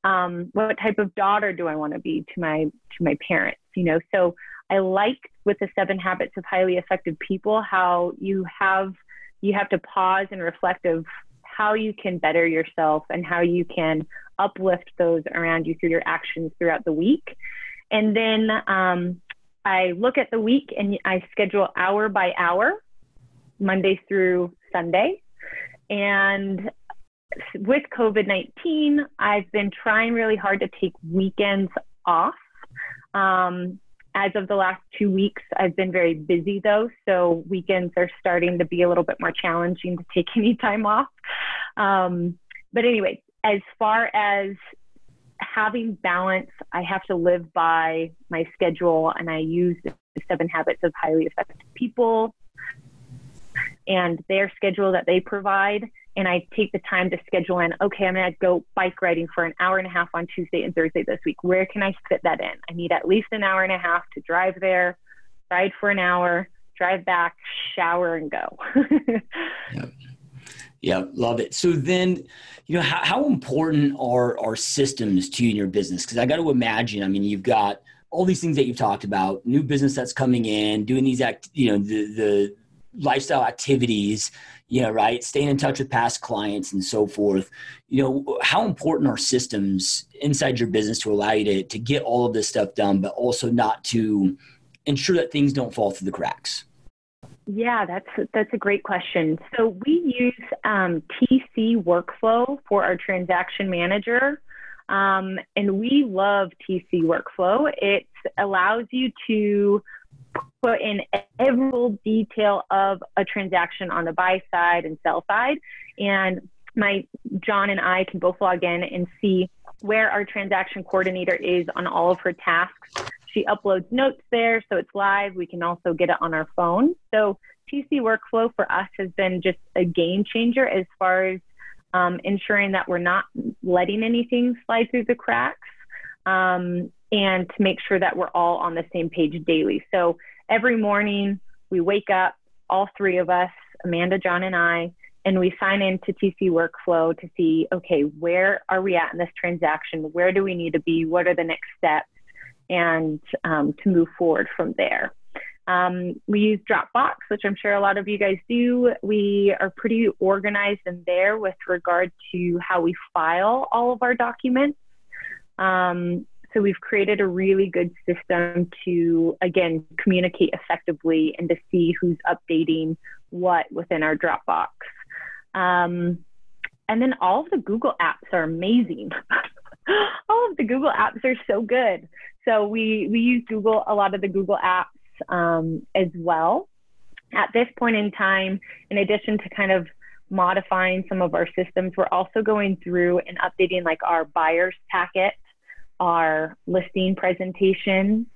What type of daughter do I want to be to my parents? So I like with the 7 Habits of Highly Effective People, how you have to pause and reflect of how you can better yourself and how you can uplift those around you through your actions throughout the week. And then I look at the week and I schedule hour by hour, Monday through Sunday. And with COVID-19, I've been trying really hard to take weekends off. As of the last 2 weeks, I've been very busy though. So weekends are starting to be a little bit more challenging to take any time off. But anyway, as far as having balance, I have to live by my schedule, and I use the 7 Habits of Highly Effective People and their schedule that they provide. And I take the time to schedule in, okay, I'm going to go bike riding for an hour and a half on Tuesday and Thursday this week. Where can I fit that in? I need at least an hour and a half to drive there, ride for an hour, drive back, shower, and go. Yep. Yeah, love it. So then, how important are systems to you in your business? Because I got to imagine, I mean, you've got all these things that you've talked about, new business that's coming in, doing these, the lifestyle activities, right? Staying in touch with past clients and so forth. How important are systems inside your business to allow you to get all of this stuff done, but also not to ensure that things don't fall through the cracks? Yeah, that's a great question. So we use TC Workflow for our transaction manager, and we love TC Workflow. It allows you to put in every detail of a transaction on the buy side and sell side, and John and I can both log in and see where our transaction coordinator is on all of her tasks. She uploads notes there, so it's live. We can also get it on our phone. So TC Workflow for us has been just a game changer as far as ensuring that we're not letting anything slide through the cracks, and to make sure that we're all on the same page daily. So every morning we wake up, all 3 of us, Amanda, John, and I, and we sign into TC Workflow to see, okay, where are we at in this transaction? Where do we need to be? What are the next steps? And to move forward from there. We use Dropbox, which I'm sure a lot of you guys do. We are pretty organized in there with regard to how we file all of our documents. So we've created a really good system to, again, communicate effectively and to see who's updating what within our Dropbox. And then all of the Google apps are amazing. All of the Google apps are so good. So we use a lot of the Google apps as well. At this point in time, in addition to kind of modifying some of our systems, we're also going through and updating like our buyer's packet, our listing presentation,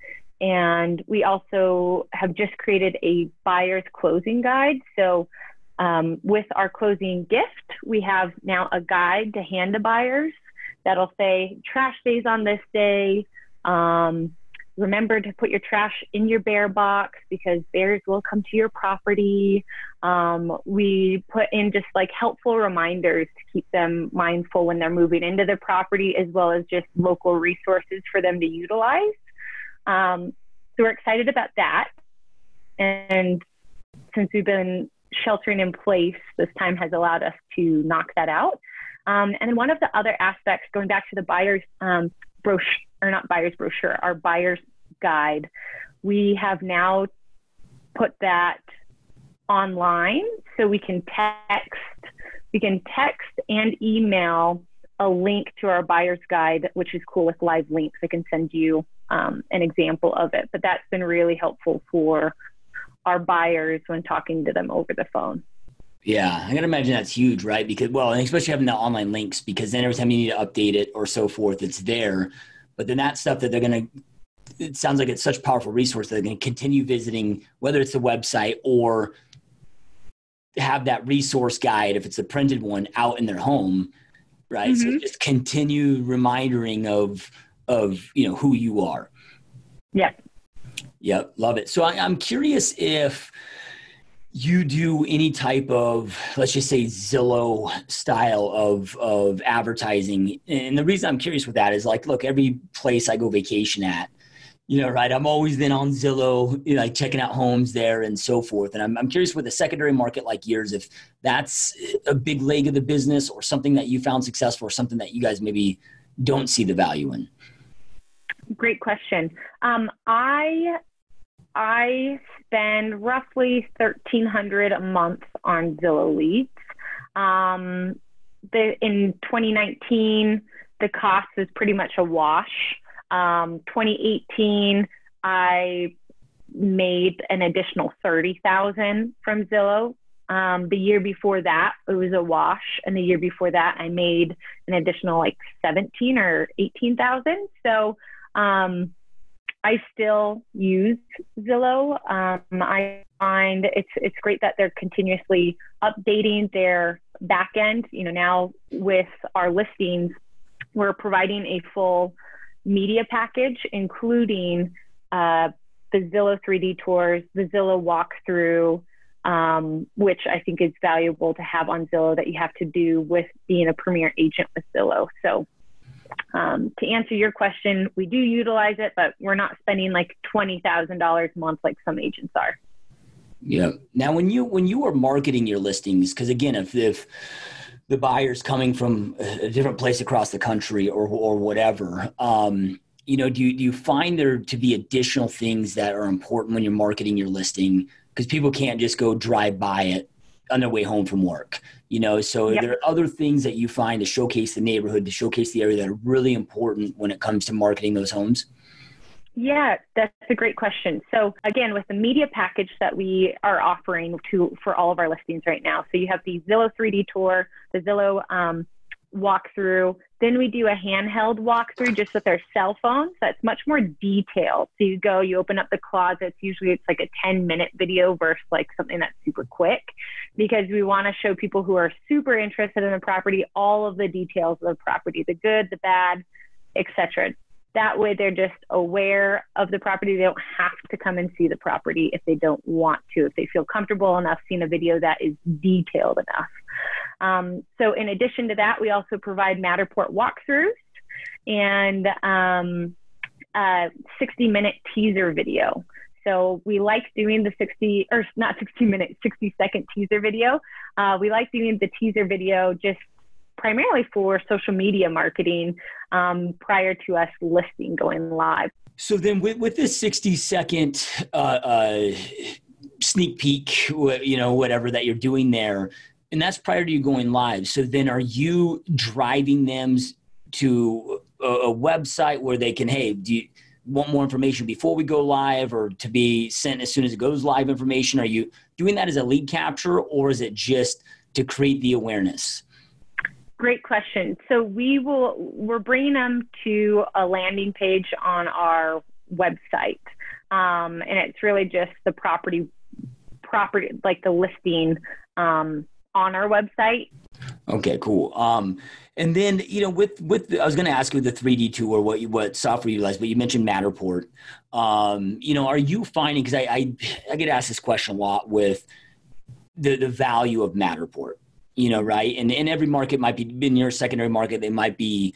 and we also have just created a buyer's closing guide. So with our closing gift, we have now a guide to hand to buyers that'll say trash days on this day. Remember to put your trash in your bear box because bears will come to your property. We put in just like helpful reminders to keep them mindful when they're moving into the property, as well as just local resources for them to utilize. So we're excited about that. And since we've been sheltering in place, this time has allowed us to knock that out. And then one of the other aspects, going back to the buyer's brochure, or not buyer's brochure, our buyer's guide, we have now put that online, so we can text and email a link to our buyer's guide, which is cool with live links. I can send you an example of it, but that's been really helpful for our buyers when talking to them over the phone. Yeah, I can imagine that's huge, right? Because, well, and especially having the online links, because then every time you need to update it or so forth, it's there. But then that stuff that they're going to, it sounds like it's such a powerful resource that they're going to continue visiting, whether it's the website or have that resource guide, if it's a printed one, out in their home, right? Mm-hmm. So just continue reminding of who you are. Yep. Yep, love it. So I'm curious if you do any type of, let's just say, Zillow style of advertising. And the reason I'm curious with that is, like, look, every place I go vacation at, right, I'm always then on Zillow, like checking out homes there and so forth. And I'm curious with a secondary market like yours, if that's a big leg of the business or something that you found successful or something that you guys maybe don't see the value in. Great question. I spend roughly $1,300 a month on Zillow leads. In 2019, the cost was pretty much a wash. 2018, I made an additional 30,000 from Zillow. The year before that, it was a wash. And the year before that, I made an additional like 17 or 18,000. So, I still use Zillow. I find it's great that they're continuously updating their back end. Now with our listings, we're providing a full media package, including the Zillow 3D tours, the Zillow walkthrough, which I think is valuable to have on Zillow that you have to do with being a premier agent with Zillow. So to answer your question, we do utilize it, but we're not spending like $20,000 a month like some agents are. Yeah. Now, when you are marketing your listings, because again, if the buyer's coming from a different place across the country or whatever, do you find there to be additional things that are important when you're marketing your listing? Because people can't just go drive by it on their way home from work, so Yep. There are other things that you find to showcase the neighborhood, to showcase the area that are really important when it comes to marketing those homes? Yeah, that's a great question. So again, with the media package that we are offering for all of our listings right now, so you have the Zillow 3D tour, the Zillow walkthrough. Then we do a handheld walkthrough just with our cell phones. That's much more detailed. So you open up the closets. Usually it's like a 10-minute video versus like something that's super quick, because we want to show people who are super interested in the property all of the details of the property, the good, the bad, etc. That way they're just aware of the property. They don't have to come and see the property if they don't want to, if they feel comfortable enough seeing a video that is detailed enough. So in addition to that, we also provide Matterport walkthroughs and 60-minute teaser video. So we like doing the 60-second teaser video. We like doing the teaser video just primarily for social media marketing prior to us listing going live. So then with this 60-second sneak peek, whatever that you're doing there, and that's prior to you going live. So then are you driving them to a website where they can, hey, do you want more information before we go live, or to be sent as soon as it goes live information? Are you doing that as a lead capture, or is it just to create the awareness? Great question. So we're bringing them to a landing page on our website. And it's really just the property, like the listing, on our website. Okay, cool. And then, with I was going to ask you the 3D tour, what software you utilize, but you mentioned Matterport. Are you finding, because I get asked this question a lot with the value of Matterport, right? And in every market might be, in your secondary market, they might be,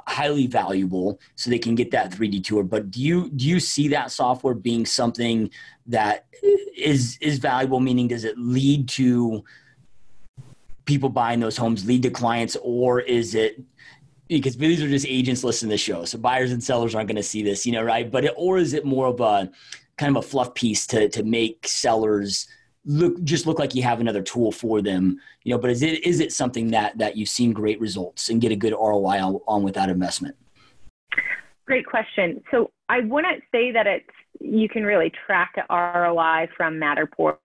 highly valuable, so they can get that 3D tour. But do you see that software being something that is valuable? Meaning, does it lead to people buying those homes, lead to clients, or is it, because these are just agents listening to the show, so buyers and sellers aren't going to see this, right? Or is it more of a kind of a fluff piece to make sellers look like you have another tool for them, but is it something that you've seen great results and get a good ROI on with that investment? Great question. So I wouldn't say that you can really track ROI from Matterport.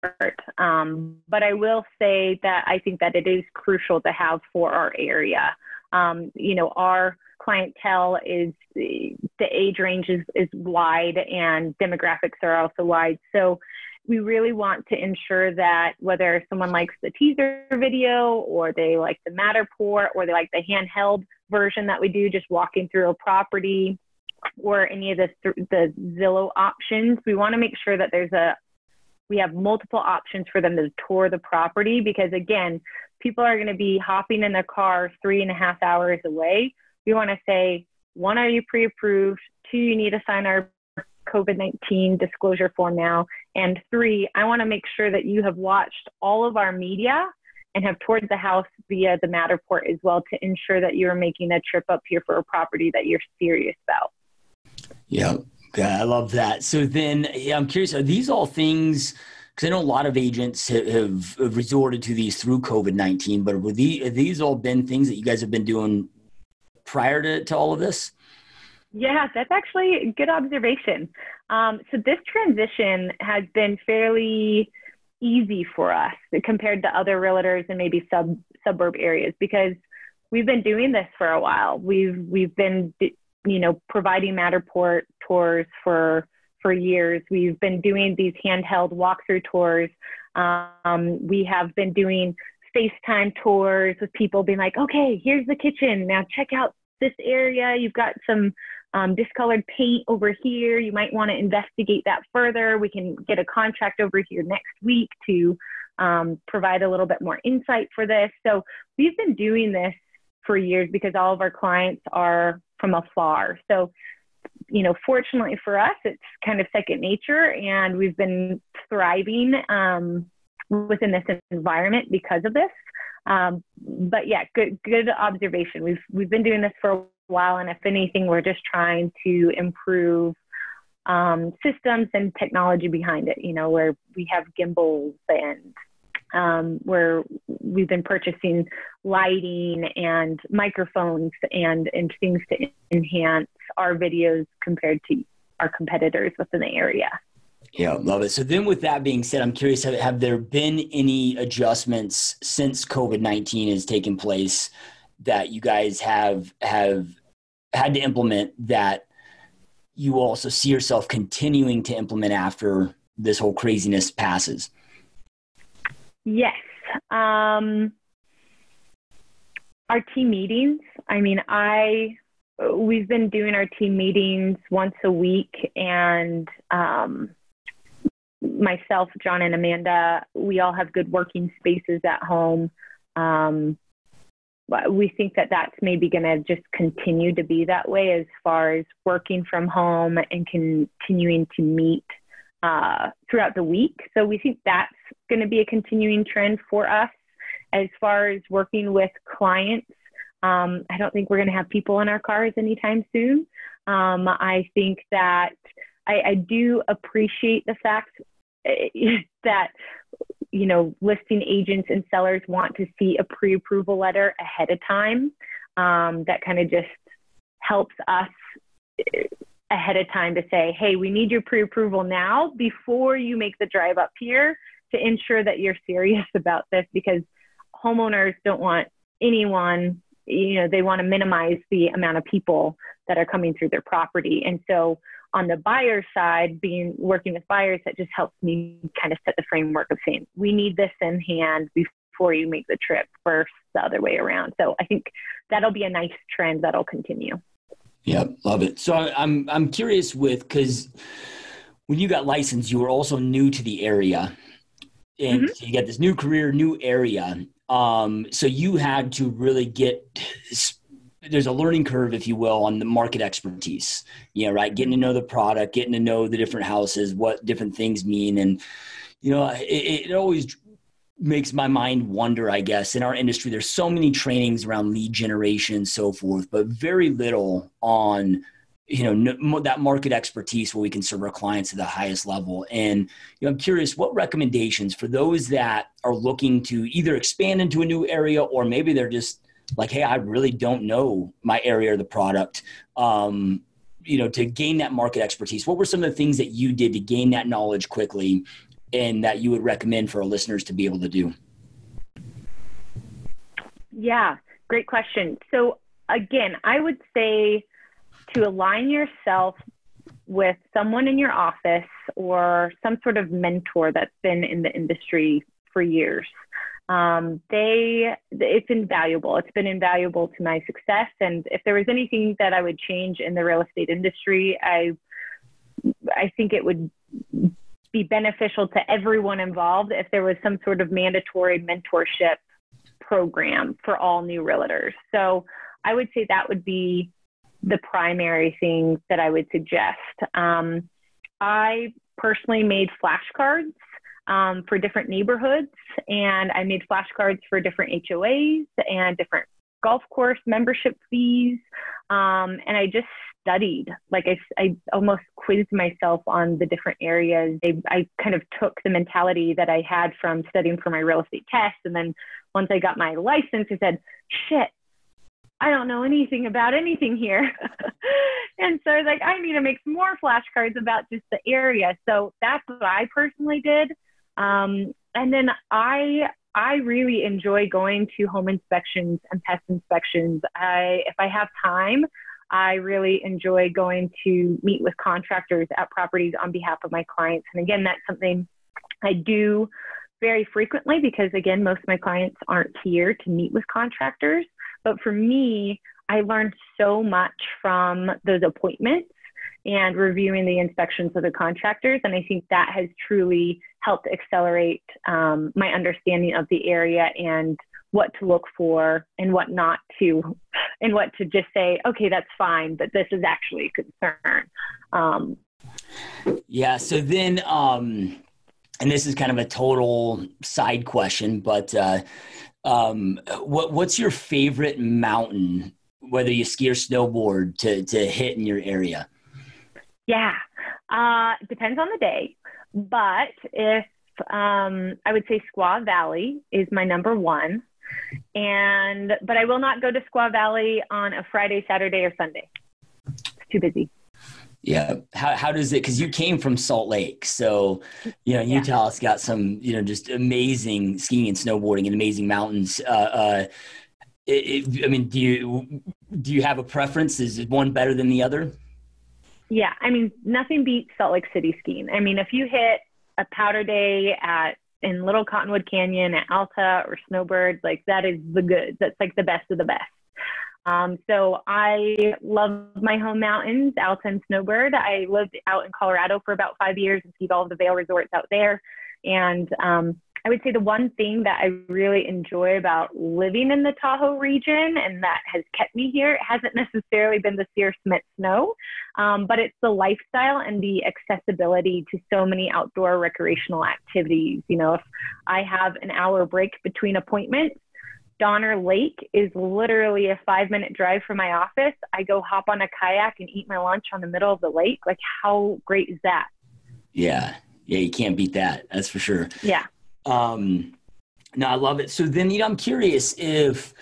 But I will say that I think that it is crucial to have for our area. Our clientele is, the age range is wide, and demographics are also wide. So we really want to ensure that whether someone likes the teaser video, or they like the Matterport, or they like the handheld version that we do, just walking through a property, or any of the Zillow options, we want to make sure that we have multiple options for them to tour the property, because again, people are going to be hopping in their car 3.5 hours away. We want to say, 1, are you pre-approved? 2, you need to sign our COVID-19 disclosure form now. And 3, I want to make sure that you have watched all of our media and have toured the house via the Matterport as well, to ensure that you're making a trip up here for a property that you're serious about. Yeah. Okay, I love that. So then, I'm curious, are these all things, because I know a lot of agents have resorted to these through COVID-19, but have these all been things that you guys have been doing prior to all of this? Yeah, that's actually a good observation. So this transition has been fairly easy for us compared to other realtors in maybe suburb areas, because we've been doing this for a while. We've been, providing Matterport tours for years. We've been doing these handheld walkthrough tours. We have been doing FaceTime tours with people being like, okay, here's the kitchen. Now check out this area. You've got some discolored paint over here. You might want to investigate that further. We can get a contract over here next week to provide a little bit more insight for this. So we've been doing this for years because all of our clients are from afar. So, fortunately for us, it's kind of second nature, and we've been thriving within this environment because of this. But yeah, good observation. We've been doing this for a while, and if anything, we're just trying to improve systems and technology behind it, where we have gimbals and where we've been purchasing lighting and microphones and things to enhance our videos compared to our competitors within the area. Yeah, love it. So then with that being said, I'm curious, have there been any adjustments since COVID-19 has taken place that you guys have had to implement that you also see yourself continuing to implement after this whole craziness passes? Yes. Our team meetings. We've been doing our team meetings once a week, and myself, John, and Amanda, we all have good working spaces at home. We think that that's maybe going to just continue to be that way as far as working from home and continuing to meet throughout the week. So we think that's going to be a continuing trend for us. As far as working with clients, I don't think we're going to have people in our cars anytime soon. I think that I do appreciate the fact that, listing agents and sellers want to see a pre-approval letter ahead of time. That kind of just helps us ahead of time to say, hey, we need your pre-approval now before you make the drive up here to ensure that you're serious about this, because homeowners don't want anyone, they want to minimize the amount of people that are coming through their property. And so on the buyer side, working with buyers, that just helps me kind of set the framework of saying, we need this in hand before you make the trip versus the other way around. So I think that'll be a nice trend that'll continue. Yeah, love it. So I'm curious because when you got licensed, you were also new to the area, and so you got this new career, new area. So you had to really there's a learning curve, if you will, on the market expertise, right? Getting to know the product, getting to know the different houses, what different things mean. And, it always makes my mind wonder, I guess, in our industry, there's so many trainings around lead generation and so forth, but very little on, that market expertise where we can serve our clients at the highest level. And, I'm curious, what recommendations for those that are looking to either expand into a new area, or maybe they're just like, hey, I really don't know my area or the product, to gain that market expertise. What were some of the things that you did to gain that knowledge quickly and that you would recommend for our listeners to be able to do? Yeah, great question. So again, I would say to align yourself with someone in your office or some sort of mentor that's been in the industry for years. It's invaluable. It's been invaluable to my success. And if there was anything that I would change in the real estate industry, I think it would be beneficial to everyone involved if there was some sort of mandatory mentorship program for all new realtors. So I would say that would be the primary thing that I would suggest. I personally made flashcards for different neighborhoods, and I made flashcards for different HOAs and different golf course membership fees. And I just studied, like I almost quizzed myself on the different areas. I kind of took the mentality that I had from studying for my real estate test. And then once I got my license, I said, shit, I don't know anything about anything here. And so I was like, I need to make some more flashcards about just the area. So that's what I personally did. And then I really enjoy going to home inspections and pest inspections. If I have time, I really enjoy going to meet with contractors at properties on behalf of my clients. And again, that's something I do very frequently because, again, most of my clients aren't here to meet with contractors. But for me, I learned so much from those appointments and reviewing the inspections of the contractors. And I think that has truly helped accelerate my understanding of the area and what to look for and what not to, and what to just say, okay, that's fine, but this is actually a concern. Yeah. So then, and this is kind of a total side question, but what's your favorite mountain, whether you ski or snowboard, to hit in your area? Yeah, it depends on the day, but if I would say Squaw Valley is my number one, but I will not go to Squaw Valley on a Friday, Saturday, or Sunday. It's too busy. Yeah. How does it, because you came from Salt Lake, so, Utah's got some, just amazing skiing and snowboarding and amazing mountains. I mean, do you have a preference? Is one better than the other? Yeah. I mean, nothing beats Salt Lake City skiing. I mean, if you hit a powder day in Little Cottonwood Canyon at Alta or Snowbird, like that is the goods. That's like the best of the best. So I love my home mountains, Alta and Snowbird. I lived out in Colorado for about 5 years and skied all of the Vail resorts out there. And I would say the one thing that I really enjoy about living in the Tahoe region and that has kept me here, it hasn't necessarily been the Sear Smith snow, but it's the lifestyle and the accessibility to so many outdoor recreational activities. If I have an hour break between appointments, Donner Lake is literally a 5-minute drive from my office. I go hop on a kayak and eat my lunch on the middle of the lake. Like, how great is that? Yeah. Yeah. You can't beat that. That's for sure. Yeah. No, I love it. So then, I'm curious if,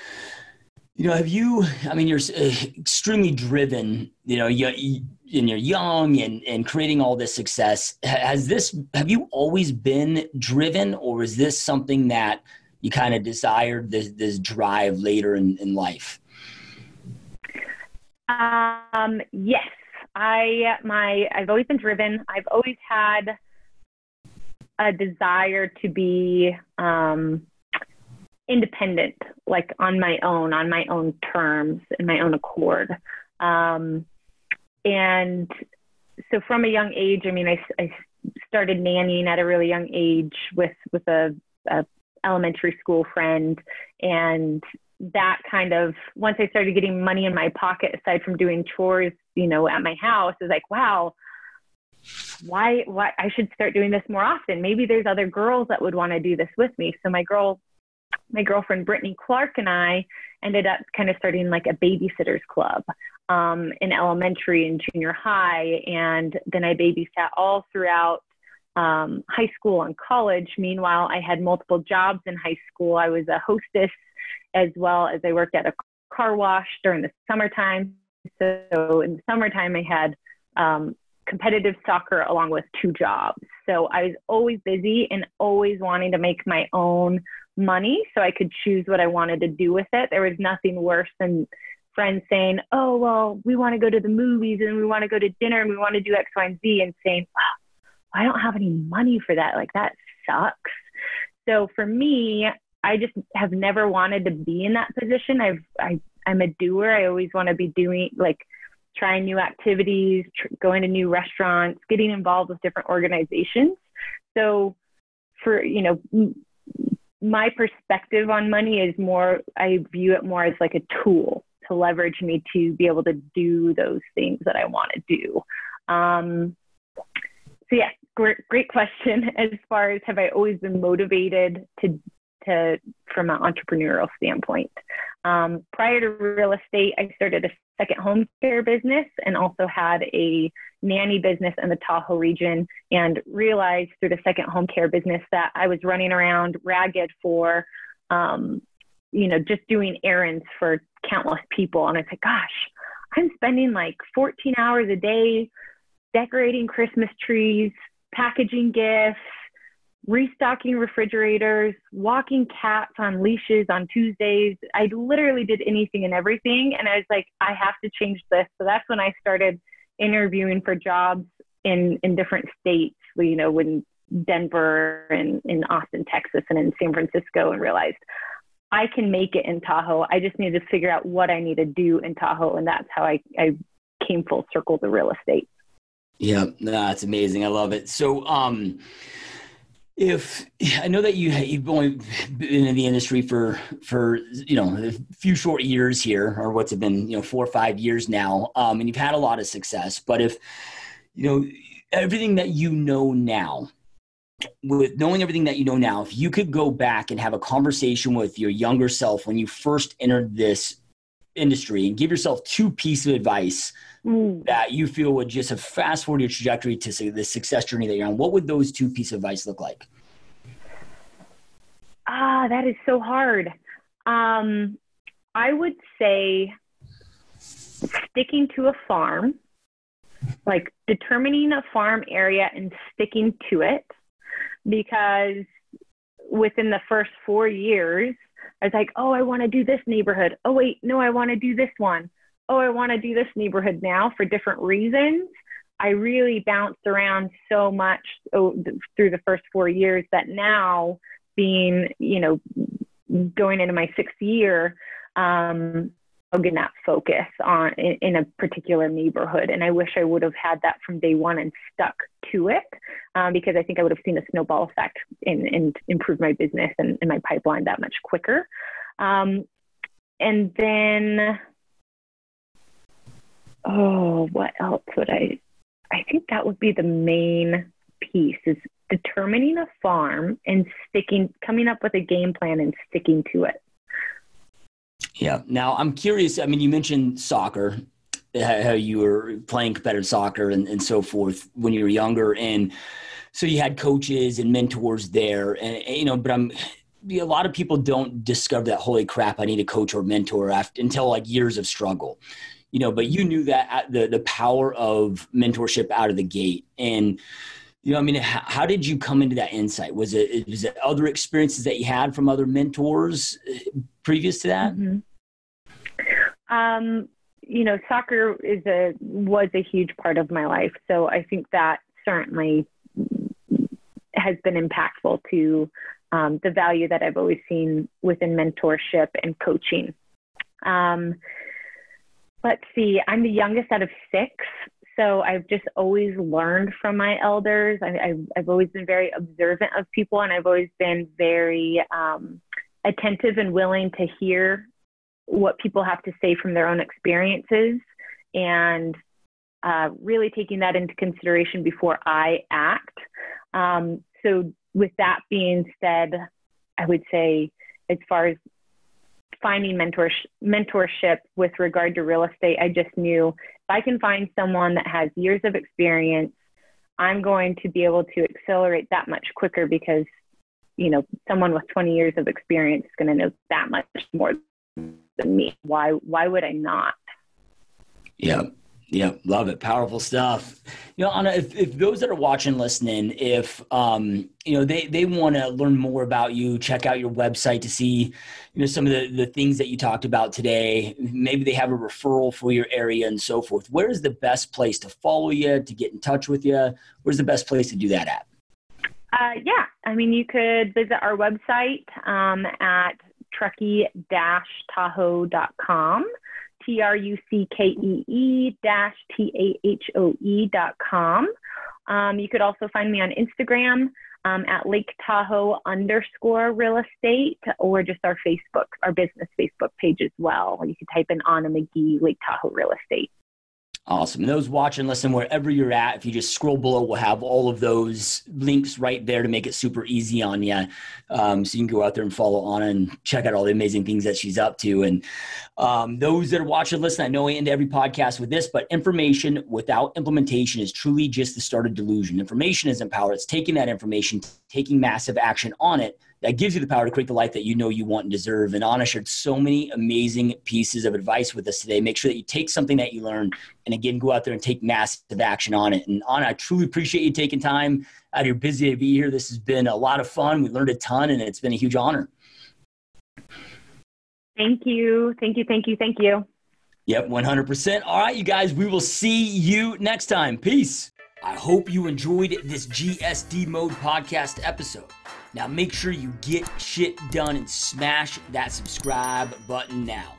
you're extremely driven, and you're young and creating all this success. Have you always been driven, or is this something that you kind of desired this drive later in life? Yes, I've always been driven. I've always had a desire to be independent, like on my own terms, in my own accord. And so from a young age, I mean, I started nannying at a really young age with a elementary school friend. And that kind of, once I started getting money in my pocket, aside from doing chores, at my house, I was like, wow, why I should start doing this more often. Maybe there's other girls that would want to do this with me. So my girlfriend, Brittany Clark, and I ended up kind of starting like a babysitters club in elementary and junior high. And then I babysat all throughout high school and college. Meanwhile, I had multiple jobs in high school. I was a hostess as well as I worked at a car wash during the summertime. So in the summertime, I had competitive soccer along with 2 jobs. So I was always busy and always wanting to make my own money so I could choose what I wanted to do with it. There was nothing worse than friends saying, oh, well, we want to go to the movies and we want to go to dinner and we want to do X, Y, and Z, and saying, oh, I don't have any money for that. Like, that sucks. So for me, I just have never wanted to be in that position. I'm a doer. I always want to be doing, like, trying new activities, going to new restaurants, getting involved with different organizations. So for, my perspective on money is more, I view it more as like a tool to leverage me to be able to do those things that I want to do. So yeah, great question. As far as, have I always been motivated to from an entrepreneurial standpoint? Prior to real estate, I started a second home care business and also had a nanny business in the Tahoe region, and realized through the second home care business that I was running around ragged for, just doing errands for countless people. And I said, gosh, I'm spending like 14 hours a day decorating Christmas trees, packaging gifts, restocking refrigerators, walking cats on leashes on Tuesdays. I literally did anything and everything. And I was like, I have to change this. So that's when I started interviewing for jobs in different states, you know, in Denver and in Austin, Texas, and in San Francisco, and realized I can make it in Tahoe. I just need to figure out what I need to do in Tahoe. And that's how I came full circle to real estate. Yeah, no, that's amazing. I love it. So, if I know that you've only been in the industry for you know, a few short years here, or what's it been, you know, 4 or 5 years now, and you've had a lot of success. But if you know everything that you know now, with knowing everything that you know now, if you could go back and have a conversation with your younger self when you first entered this industry and give yourself 2 pieces of advice that you feel would just have fast forward your trajectory to the success journey that you're on, what would those 2 pieces of advice look like? That is so hard. I would say sticking to a farm, like determining a farm area and sticking to it, because within the first 4 years, I was like, oh, I want to do this neighborhood. Oh, wait, no, I want to do this one. Oh, I want to do this neighborhood now for different reasons. I really bounced around so much through the first 4 years that now, being, you know, going into my 6th year, I'm getting that focus on in a particular neighborhood. And I wish I would have had that from day one and stuck to it, because I think I would have seen a snowball effect and improved my business and my pipeline that much quicker. And then, what else would I think that would be the main piece, is determining a farm and coming up with a game plan and sticking to it. Yeah. Now I'm curious. I mean, you mentioned soccer, how you were playing competitive soccer and so forth when you were younger. And so you had coaches and mentors there, and, you know, but a lot of people don't discover that, holy crap, I need a coach or mentor until like years of struggle, you know, but you knew that the power of mentorship out of the gate. And, you know, I mean, how did you come into that insight? Was it other experiences that you had from other mentors previous to that? Mm-hmm. You know, soccer was a huge part of my life. So I think that certainly has been impactful to the value that I've always seen within mentorship and coaching. Let's see, I'm the youngest out of 6. So I've just always learned from my elders. I've always been very observant of people, and I've always been very attentive and willing to hear what people have to say from their own experiences, and really taking that into consideration before I act. So with that being said, I would say, as far as finding mentorship with regard to real estate, I just knew if I can find someone that has years of experience, I'm going to be able to accelerate that much quicker, because, you know, someone with 20 years of experience is going to know that much more than me. Why would I not? Yeah. Yeah. Love it. Powerful stuff. You know, Anna, if those that are watching, listening, if, you know, they want to learn more about you, check out your website to see, you know, some of the things that you talked about today, maybe they have a referral for your area and so forth. Where is the best place to follow you, to get in touch with you? Where's the best place to do that at? Yeah. I mean, you could visit our website at truckee-tahoe.com, truckee-tahoe.com. You could also find me on Instagram at Lake Tahoe _real estate, or just our business Facebook page as well. You could type in Anna McGee, Lake Tahoe Real Estate. Awesome. And those watch and listen, wherever you're at, if you just scroll below, we'll have all of those links right there to make it super easy on you. So you can go out there and follow Anna and check out all the amazing things that she's up to. And those that are watching and listening, I know I end every podcast with this, but information without implementation is truly just the start of delusion. Information isn't power. It's taking that information, taking massive action on it, that gives you the power to create the life that you know you want and deserve. And Anna shared so many amazing pieces of advice with us today. Make sure that you take something that you learned and again, go out there and take massive action on it. And Anna, I truly appreciate you taking time out of your busy day to be here. This has been a lot of fun. We learned a ton and it's been a huge honor. Thank you. Thank you. Thank you. Thank you. Yep, 100%. All right, you guys, we will see you next time. Peace. I hope you enjoyed this GSD Mode podcast episode. Now make sure you get shit done and smash that subscribe button now.